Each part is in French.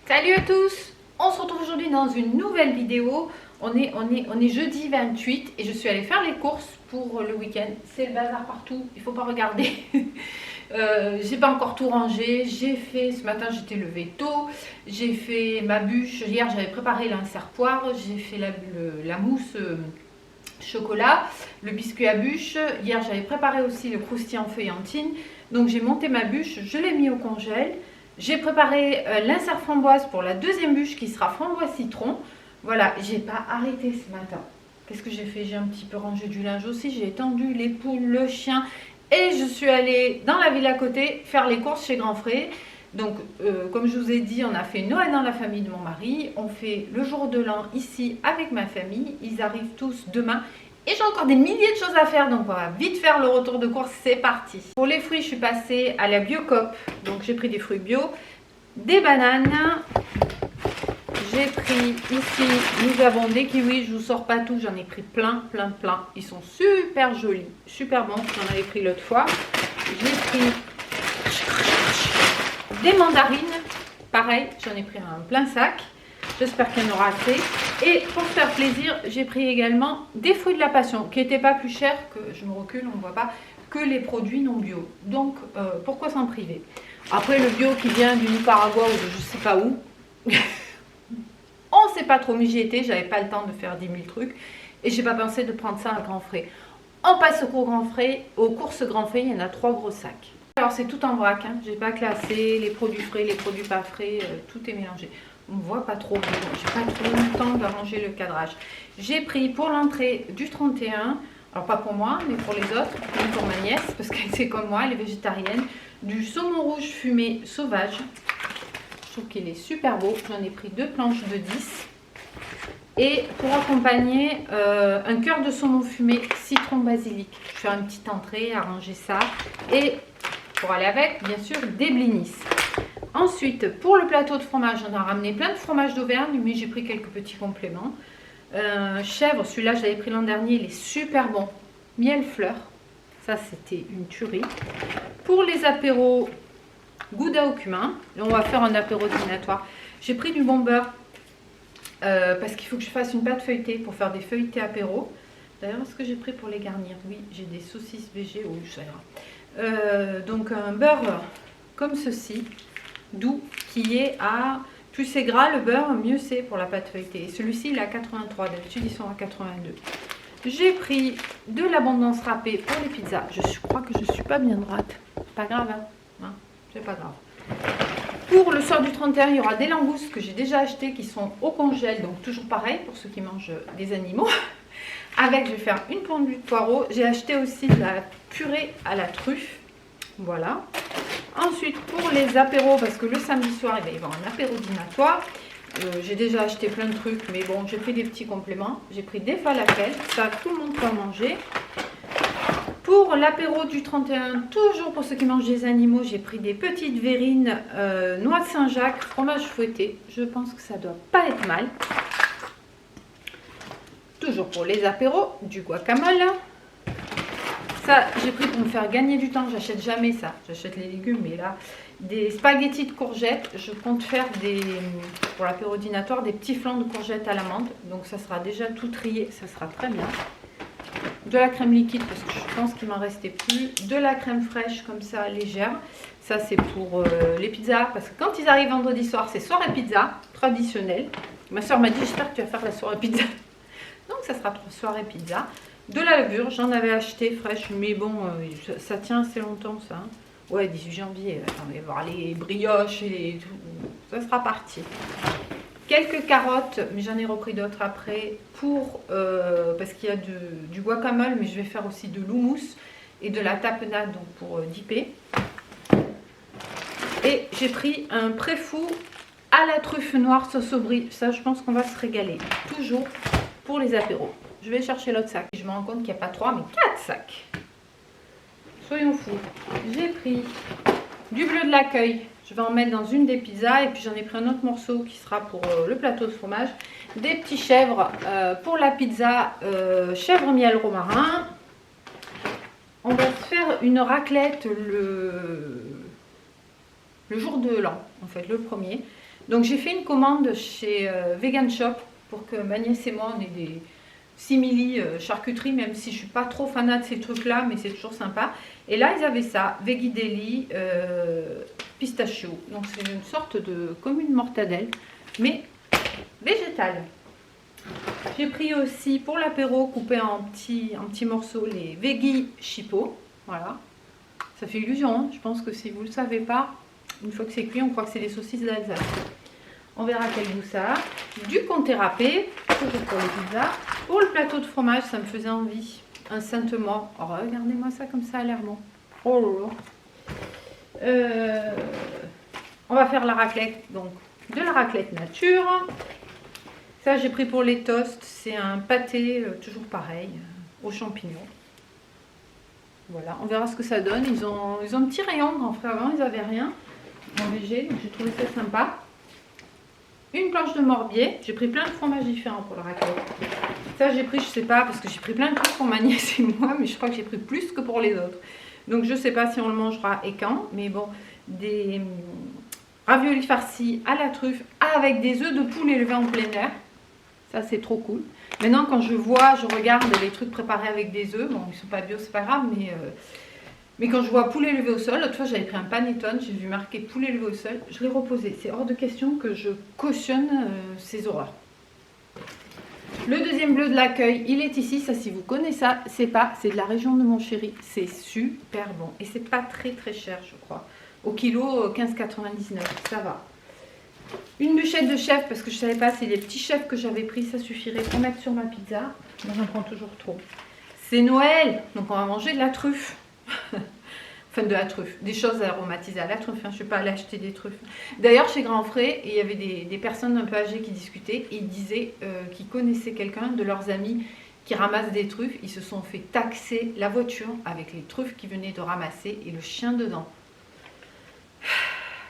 Salut à tous, on se retrouve aujourd'hui dans une nouvelle vidéo. On est jeudi 28 et je suis allée faire les courses pour le week-end. C'est le bazar partout, il faut pas regarder. J'ai pas encore tout rangé. J'ai fait, ce matin j'étais levée tôt. J'ai fait ma bûche. Hier j'avais préparé l'insert poire. J'ai fait la mousse chocolat, le biscuit à bûche. Hier j'avais préparé aussi le croustillant feuillantine. Donc j'ai monté ma bûche, je l'ai mis au congèle. J'ai préparé l'insert framboise pour la deuxième bûche qui sera framboise citron. Voilà, j'ai pas arrêté ce matin. Qu'est-ce que j'ai fait? J'ai un petit peu rangé du linge aussi. J'ai étendu les poules, le chien. Et je suis allée dans la ville à côté faire les courses chez Grand Frais. Donc, comme je vous ai dit, on a fait Noël dans la famille de mon mari. On fait le jour de l'an ici avec ma famille. Ils arrivent tous demain. Et j'ai encore des milliers de choses à faire, donc on va vite faire le retour de course, c'est parti. Pour les fruits, je suis passée à la Biocoop, donc j'ai pris des fruits bio, des bananes, j'ai pris ici, nous avons des kiwis, je vous sors pas tout, j'en ai pris plein, ils sont super jolis, super bons, j'en avais pris l'autre fois. J'ai pris des mandarines, pareil, j'en ai pris un plein sac. J'espère qu'il y en aura assez. Et pour faire plaisir, j'ai pris également des fruits de la passion qui n'étaient pas plus chers que, je me recule, on ne voit pas, que les produits non bio. Donc, pourquoi s'en priver? Après, le bio qui vient du Nicaragua ou de je ne sais pas où, on ne sait pas trop, mais j'y étais, j'avais pas le temps de faire 10 000 trucs. Et j'ai pas pensé de prendre ça à Grand Frais. On passe au cours Grand Frais, aux courses Grand Frais, il y en a 3 gros sacs. Alors, c'est tout en vrac, hein. J'ai pas classé les produits frais, les produits pas frais, tout est mélangé. On ne voit pas trop, mais bon, j'ai pas trop le temps d'arranger le cadrage. J'ai pris pour l'entrée du 31, alors pas pour moi, mais pour les autres, même pour ma nièce, parce qu'elle c'est comme moi, elle est végétarienne, du saumon rouge fumé sauvage. Je trouve qu'il est super beau. J'en ai pris 2 planches de 10. Et pour accompagner, un cœur de saumon fumé citron basilic. Je vais faire une petite entrée, arranger ça. Et pour aller avec, bien sûr, des blinis. Ensuite, pour le plateau de fromage, on a ramené plein de fromages d'Auvergne, mais j'ai pris quelques petits compléments. Chèvre, celui-là, je l'avais pris l'an dernier, il est super bon. Miel fleur, ça c'était une tuerie. Pour les apéros, gouda au cumin. Là, on va faire un apéro dînatoire. J'ai pris du bon beurre parce qu'il faut que je fasse une pâte feuilletée pour faire des feuilletés apéros. D'ailleurs, est-ce que j'ai pris pour les garnir? Oui, j'ai des saucisses végé, oui, ça ira. Donc un beurre comme ceci, doux, qui est à, plus c'est gras le beurre, mieux c'est pour la pâte feuilletée. Et celui-ci il est à 83, d'habitude ils sont à 82. J'ai pris de l'abondance râpée pour les pizzas. Je crois que je suis pas bien droite, pas grave, hein, c'est pas grave. Pour le soir du 31, il y aura des langoustes que j'ai déjà achetées qui sont au congèle, donc toujours pareil pour ceux qui mangent des animaux. Avec, je vais faire une pendule de poireaux. J'ai acheté aussi de la purée à la truffe. Voilà. Ensuite, pour les apéros, parce que le samedi soir, il va y avoir un apéro dînatoire. J'ai déjà acheté plein de trucs, mais bon, j'ai pris des petits compléments. J'ai pris des falafels, ça tout le monde peut en manger. Pour l'apéro du 31, toujours pour ceux qui mangent des animaux, j'ai pris des petites verrines, noix de Saint-Jacques, fromage fouetté. Je pense que ça doit pas être mal. Toujours pour les apéros, du guacamole. Ça, j'ai pris pour me faire gagner du temps, j'achète jamais ça, j'achète les légumes, mais là, des spaghettis de courgettes, je compte faire pour l'apéro dînatoire, des petits flancs de courgettes à l'amande, donc ça sera déjà tout trié, ça sera très bien. De la crème liquide, parce que je pense qu'il m'en restait plus, de la crème fraîche, comme ça, légère, ça c'est pour les pizzas, parce que quand ils arrivent vendredi soir, c'est soirée pizza, traditionnelle. Ma soeur m'a dit, j'espère que tu vas faire la soirée pizza, donc ça sera soirée pizza. De la levure, j'en avais acheté fraîche, mais bon, ça tient assez longtemps ça. Ouais, 18 janvier, on va voir les brioches et tout, ça sera parti. Quelques carottes, mais j'en ai repris d'autres après, parce qu'il y a du guacamole, mais je vais faire aussi de l'houmous et de la tapenade, donc pour dipper. Et j'ai pris un préfou à la truffe noire sauce au brie, ça je pense qu'on va se régaler, toujours pour les apéros. Je vais chercher l'autre sac. Je me rends compte qu'il n'y a pas 3 mais 4 sacs. Soyons fous. J'ai pris du bleu de l'accueil. Je vais en mettre dans une des pizzas. Et puis j'en ai pris un autre morceau qui sera pour le plateau de fromage. Des petits chèvres pour la pizza chèvre miel romarin. On va se faire une raclette le jour de l'an, en fait, le premier. Donc j'ai fait une commande chez Vegan Shop pour que ma nièce et moi on ait des simili charcuterie, même si je suis pas trop fanat de ces trucs-là, mais c'est toujours sympa. Et là ils avaient ça, Veggie Deli pistachio. Donc c'est une sorte de commune mortadelle, mais végétale. J'ai pris aussi pour l'apéro, coupé en petits morceaux, les Veggie Chipot. Voilà, ça fait illusion, hein. Je pense que si vous ne le savez pas, une fois que c'est cuit, on croit que c'est des saucisses d'Alsace. On verra quel goût ça a. Du comté râpé, toujours pour les pizzas. Pour le plateau de fromage, ça me faisait envie. Un Sainte-Maure. Oh, regardez-moi ça comme ça a l'air bon. Oh là là. On va faire la raclette, donc de la raclette nature. Ça, j'ai pris pour les toasts. C'est un pâté, toujours pareil, aux champignons. Voilà, on verra ce que ça donne. Ils ont un petit rayon. En fait, avant, ils n'avaient rien en végé, donc j'ai trouvé ça sympa. Une planche de morbier. J'ai pris plein de fromages différents pour la raclette. Ça, j'ai pris, je sais pas, parce que j'ai pris plein de trucs pour ma nièce et moi, mais je crois que j'ai pris plus que pour les autres. Donc, je sais pas si on le mangera et quand, mais bon, des raviolis farcis à la truffe avec des œufs de poule élevés en plein air. Ça, c'est trop cool. Maintenant, quand je regarde les trucs préparés avec des œufs, bon, ils sont pas bio, c'est pas grave, mais quand je vois poulet élevé au sol, l'autre fois j'avais pris un panettone, j'ai vu marquer poulet élevé au sol, je l'ai reposé. C'est hors de question que je cautionne ces horreurs. Le deuxième bleu de l'accueil, il est ici. Ça, si vous connaissez ça, c'est de la région de Montchéri. C'est super bon. Et c'est pas très très cher, je crois. Au kilo, 15,99. Ça va. Une bûchette de chèvre, parce que je savais pas, c'est les petits chèvres que j'avais pris. Ça suffirait pour mettre sur ma pizza. Moi, j'en prends toujours trop. C'est Noël, donc on va manger de la truffe. Enfin, de la truffe, des choses aromatisées à la truffe, hein. Je ne suis pas allée acheter des truffes. D'ailleurs, chez Grand Frais, il y avait des personnes un peu âgées qui discutaient et ils disaient qu'ils connaissaient quelqu'un de leurs amis qui ramasse des truffes. Ils se sont fait taxer la voiture avec les truffes qu'ils venaient de ramasser et le chien dedans.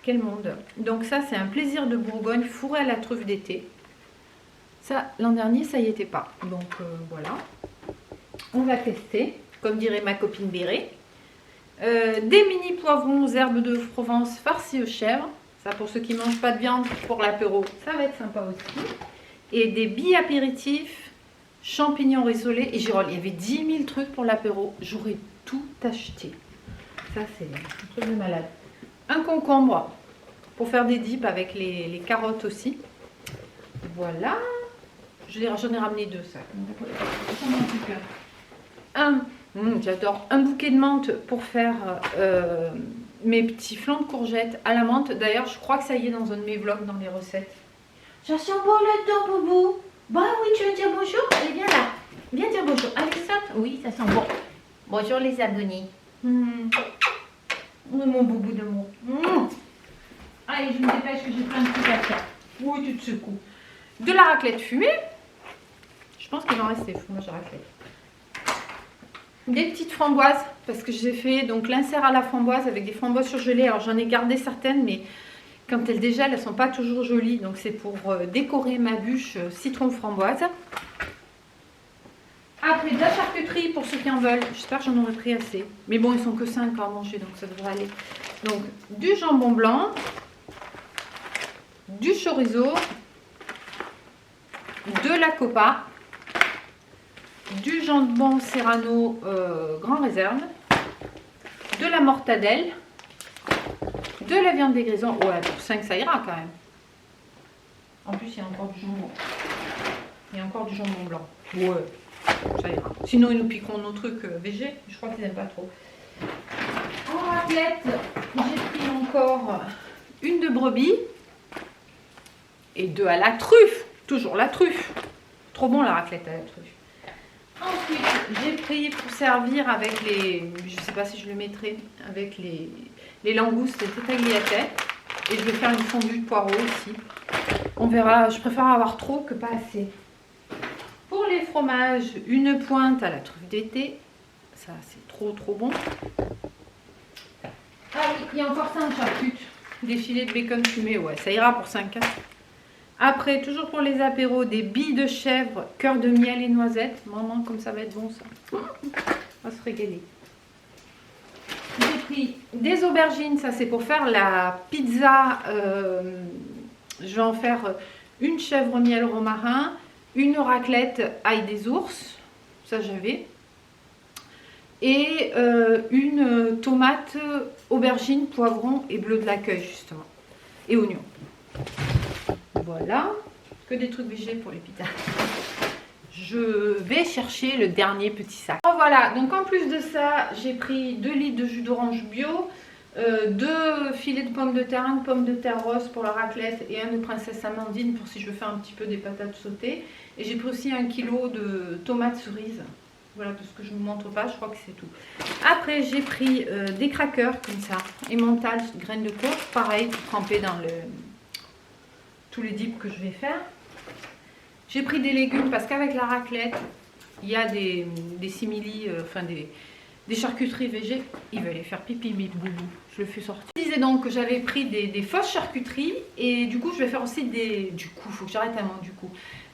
Quel monde. Donc ça, c'est un plaisir de Bourgogne fourré à la truffe d'été. Ça, l'an dernier, ça y était pas. Donc voilà. On va tester, comme dirait ma copine Béré. Des mini poivrons, herbes de Provence farcis aux chèvres. Ça, pour ceux qui ne mangent pas de viande pour l'apéro, ça va être sympa aussi. Et des billes apéritifs, champignons rissolés et girolles. Il y avait 10 000 trucs pour l'apéro. J'aurais tout acheté. Ça, c'est un truc de malade. Un concombre pour faire des dips avec les carottes aussi. Voilà. J'en ai ramené 2 sacs. J'adore. Un bouquet de menthe pour faire mes petits flancs de courgettes à la menthe. D'ailleurs, je crois que ça y est dans un de mes vlogs, dans les recettes. Ça sent bon là-dedans, Boubou. Bah oui, tu veux dire bonjour? Allez, viens là. Viens dire bonjour. Allez, ça. Oui, ça sent bon. Bonjour les abonnés. Mon Boubou de moi. Allez, je me dépêche que j'ai plein de trucs à faire. Oui, tu te secoues. De la raclette fumée. Je pense qu'il va en rester, fromage à raclette. Des petites framboises, parce que j'ai fait donc l'insert à la framboise avec des framboises surgelées. Alors j'en ai gardé certaines, mais quand elles dégèlent, elles ne sont pas toujours jolies. Donc c'est pour décorer ma bûche citron framboise. Après de la charcuterie pour ceux qui en veulent. J'espère que j'en aurai pris assez. Mais bon, ils sont que 5 à manger, donc ça devrait aller. Donc du jambon blanc, du chorizo, de la copa, du jambon serrano grand réserve, de la mortadelle, de la viande des grisons. Ouais, pour 5 ça ira quand même. En plus, il y a encore du jambon. Il y a encore du jambon blanc. Ouais, ça ira. Sinon, ils nous piqueront nos trucs végé. Je crois qu'ils n'aiment pas trop. En raclette, j'ai pris encore une de brebis et 2 à la truffe. Toujours la truffe. Trop bon la raclette à la truffe. Ensuite, j'ai pris pour servir avec les, je sais pas si je le mettrai, avec les langoustes et tagliatelle. Et je vais faire une fondue de poireaux aussi. On verra, je préfère avoir trop que pas assez. Pour les fromages, une pointe à la truffe d'été. Ça, c'est trop bon. Ah oui, il y a encore 5 charcutes. Des filets de bacon fumé, ouais, ça ira pour 5. Après, toujours pour les apéros, des billes de chèvre, cœur de miel et noisettes. Maman, comme ça va être bon ça. On va se régaler. pris des aubergines, ça c'est pour faire la pizza. Je vais en faire une chèvre miel romarin, une raclette ail des ours, ça j'avais. Et une tomate, aubergine, poivron et bleu de l'accueil justement. Et oignon. Voilà, que des trucs végés pour les pizzas. Je vais chercher le dernier petit sac. Oh, voilà, donc en plus de ça, j'ai pris 2 litres de jus d'orange bio, 2 filets de pommes de terre, un de pommes de terre rose pour la raclette et un de princesse amandine pour si je veux faire un petit peu des patates sautées. Et j'ai pris aussi 1 kg de tomates cerises. Voilà, tout ce que je ne vous montre pas, je crois que c'est tout. Après, j'ai pris des crackers comme ça, emmental, graines de coco, pareil, pour tremper dans tous les dips que je vais faire. J'ai pris des légumes parce qu'avec la raclette, il y a des simili, enfin des charcuteries végé. Il va aller faire pipi, mes boubou. Je le fais sortir. Je disais donc que j'avais pris des fausses charcuteries et du coup, je vais faire aussi des... Du coup, il faut que j'arrête un moment du coup.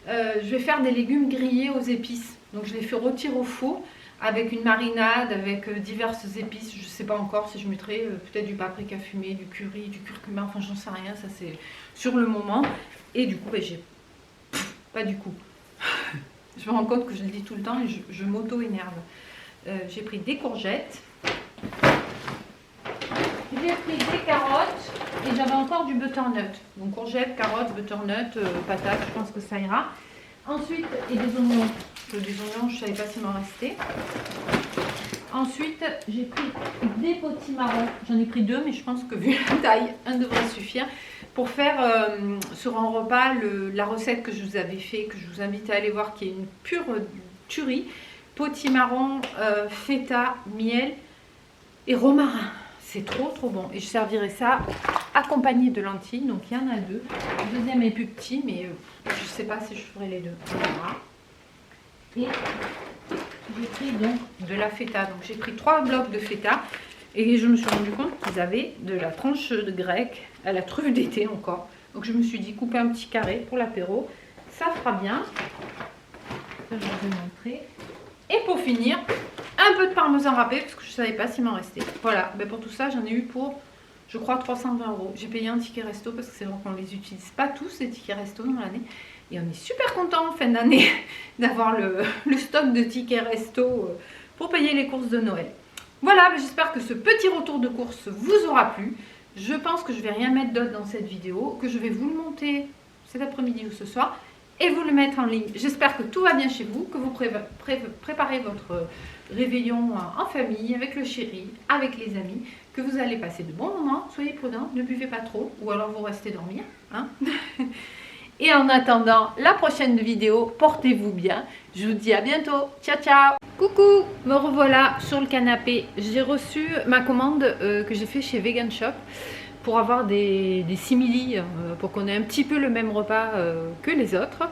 Je vais faire des légumes grillés aux épices. Donc je les fais rôtir au four avec une marinade, avec diverses épices. Je ne sais pas encore si je mettrai peut-être du paprika fumé, du curry, du curcuma, enfin j'en sais rien, ça c'est sur le moment. Et du coup, ben, j'ai... Pas du coup. Je me rends compte que je le dis tout le temps et je m'auto-énerve. J'ai pris des courgettes. J'ai pris des carottes et j'avais encore du butternut. Donc courgettes, carottes, butternut, patates, je pense que ça ira. Ensuite, et des oignons. Des oignons, je ne savais pas s'il m'en restait. Ensuite, j'ai pris des potimarrons. J'en ai pris 2, mais je pense que vu la taille, un devrait suffire. Pour faire sur un repas la recette que je vous avais fait, que je vous invite à aller voir, qui est une pure tuerie. Potimarron, feta, miel et romarin. C'est trop bon. Et je servirai ça accompagné de lentilles. Donc il y en a 2. Le deuxième est plus petit, mais je ne sais pas si je ferai les 2. Voilà. Et j'ai pris donc de la feta. Donc j'ai pris 3 blocs de feta. Et je me suis rendu compte qu'ils avaient de la tranche de grec à la truffe d'été encore. Donc je me suis dit couper un petit carré pour l'apéro. Ça fera bien. Ça, je vous ai montré. Et pour finir, un peu de parmesan râpé parce que je ne savais pas s'il m'en restait. Voilà, ben pour tout ça, j'en ai eu pour, je crois, 320 €. J'ai payé un ticket resto parce que c'est vrai qu'on ne les utilise pas tous, ces tickets resto dans l'année. Et on est super content en fin d'année d'avoir le stock de tickets resto pour payer les courses de Noël. Voilà, ben j'espère que ce petit retour de course vous aura plu. Je pense que je ne vais rien mettre d'autre dans cette vidéo, que je vais vous le monter cet après-midi ou ce soir et vous le mettre en ligne. J'espère que tout va bien chez vous, que vous préparez votre réveillon en famille, avec le chéri, avec les amis, que vous allez passer de bons moments. Soyez prudents, ne buvez pas trop ou alors vous restez dormir. Hein. Et en attendant la prochaine vidéo, portez-vous bien. Je vous dis à bientôt. Ciao, ciao. Coucou, me revoilà sur le canapé. J'ai reçu ma commande que j'ai fait chez Vegan Shop pour avoir des simili, pour qu'on ait un petit peu le même repas que les autres.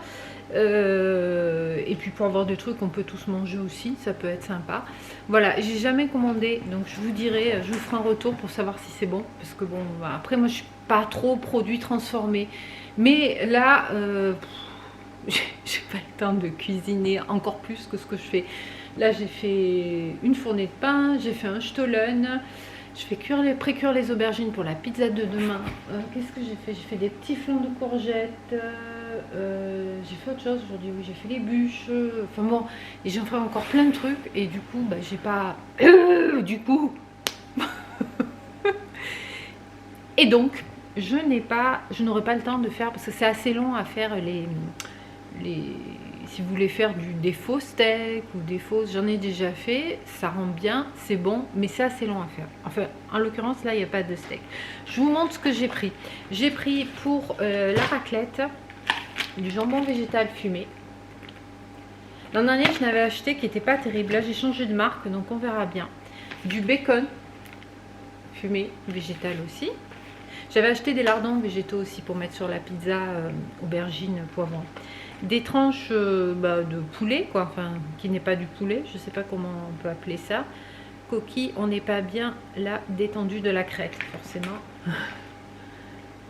Et puis pour avoir des trucs qu'on peut tous manger aussi, ça peut être sympa. Voilà, j'ai jamais commandé, donc je vous dirai, je vous ferai un retour pour savoir si c'est bon. Parce que bon, après moi je suis pas trop produit transformé. Mais là, j'ai pas le temps de cuisiner encore plus que ce que je fais. Là j'ai fait une fournée de pain, j'ai fait un stollen. Je fais pré-cuire les aubergines pour la pizza de demain. Qu'est-ce que j'ai fait? J'ai fait des petits flancs de courgettes. J'ai fait autre chose aujourd'hui. Oui, j'ai fait les bûches. Enfin bon, et j'en ferai encore plein de trucs. Et du coup, bah, j'ai pas... du coup... et donc, je n'aurai pas le temps de faire... Parce que c'est assez long à faire si vous voulez faire des faux steaks ou des fausses, j'en ai déjà fait, ça rend bien, c'est bon, mais c'est assez long à faire. Enfin, en l'occurrence, là, il n'y a pas de steak. Je vous montre ce que j'ai pris. J'ai pris pour la raclette du jambon végétal fumé. L'an dernier, je n'avais acheté qui n'était pas terrible. Là, j'ai changé de marque, donc on verra bien. Du bacon fumé, végétal aussi. J'avais acheté des lardons végétaux aussi pour mettre sur la pizza aubergine, poivron. Des tranches de poulet, quoi, enfin, qui n'est pas du poulet, je ne sais pas comment on peut appeler ça. Coquille, on n'est pas bien là détendu de la crête, forcément.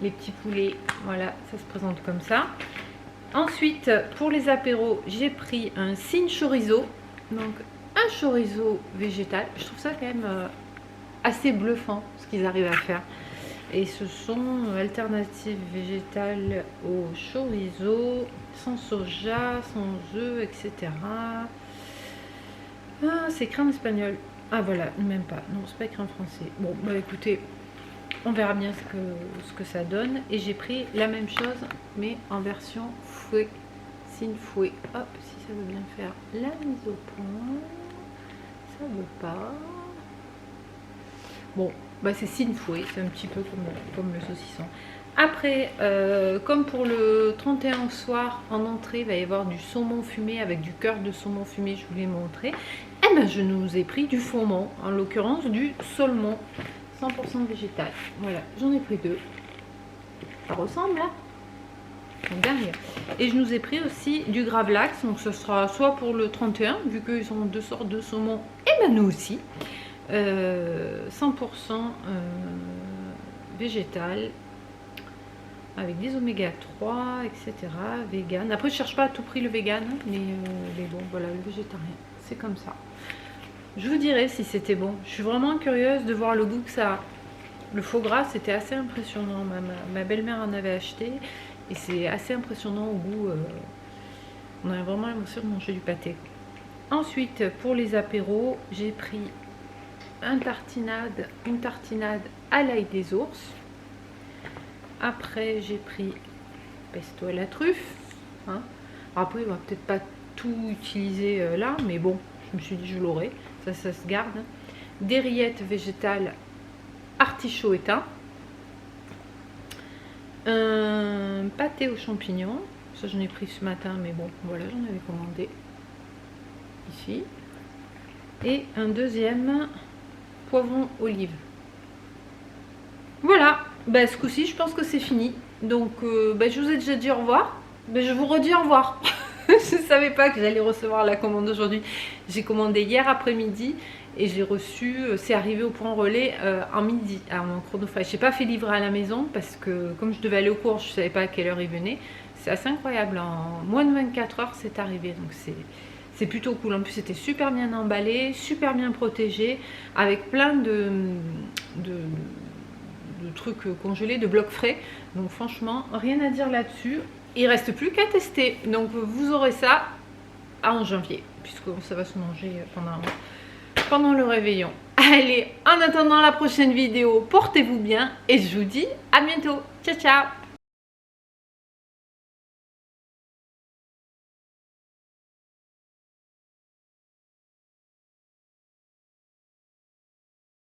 Les petits poulets, voilà, ça se présente comme ça. Ensuite, pour les apéros, j'ai pris un Sin chorizo, donc un chorizo végétal. Je trouve ça quand même assez bluffant ce qu'ils arrivent à faire. Et ce sont alternatives végétales au chorizo, sans soja, sans œufs, etc. Ah, c'est écrit en espagnol. Ah voilà, même pas. Non, c'est pas écrit en français. Bon, bah écoutez, on verra bien ce que ça donne. Et j'ai pris la même chose, mais en version fouet. Signe fouet. Hop, si ça veut bien faire la mise au point. Ça veut pas. Bon, bah c'est signe fouet. C'est un petit peu comme le saucisson. Après, comme pour le 31 au soir, en entrée, il va y avoir du saumon fumé avec du cœur de saumon fumé, je vous l'ai montré. Eh ben, je nous ai pris du saumon, en l'occurrence du saumon, 100% végétal. Voilà, j'en ai pris 2. Ça ressemble, hein? Dingue. Et je nous ai pris aussi du gravlax, donc ce sera soit pour le 31, vu qu'ils ont 2 sortes de saumon, et ben nous aussi. 100% végétal, avec des oméga 3, etc. Vegan. Après, je cherche pas à tout prix le vegan, mais bon, voilà, le végétarien, c'est comme ça. Je vous dirai si c'était bon. Je suis vraiment curieuse de voir le goût que ça a. Le faux gras, c'était assez impressionnant. Ma belle-mère en avait acheté, et c'est assez impressionnant au goût. On a vraiment l'impression de manger du pâté. Ensuite, pour les apéros, j'ai pris une tartinade à l'ail des ours. Après, j'ai pris pesto à la truffe. Hein. Après, on va peut-être pas tout utiliser là, mais bon, je me suis dit je l'aurai. Ça se garde. Des rillettes végétales artichaut éteint. Un pâté aux champignons. Ça, j'en ai pris ce matin, mais bon, voilà, j'en avais commandé. Ici. Et un deuxième poivron olive. Voilà. Ben, ce coup-ci, je pense que c'est fini. Donc, ben, je vous ai déjà dit au revoir. Ben, je vous redis au revoir. Je ne savais pas que j'allais recevoir la commande aujourd'hui. J'ai commandé hier après-midi et j'ai reçu, c'est arrivé au point relais en midi, en chronophage. Je n'ai pas fait livrer à la maison parce que comme je devais aller au cours, je ne savais pas à quelle heure il venait. C'est assez incroyable. En moins de 24 heures, c'est arrivé. Donc, c'est plutôt cool. En plus, c'était super bien emballé, super bien protégé, avec plein de trucs congelés, de blocs frais. Donc franchement, rien à dire là-dessus. Il reste plus qu'à tester. Donc vous aurez ça en janvier, puisque ça va se manger pendant le réveillon. Allez, en attendant la prochaine vidéo, portez-vous bien et je vous dis à bientôt. Ciao, ciao!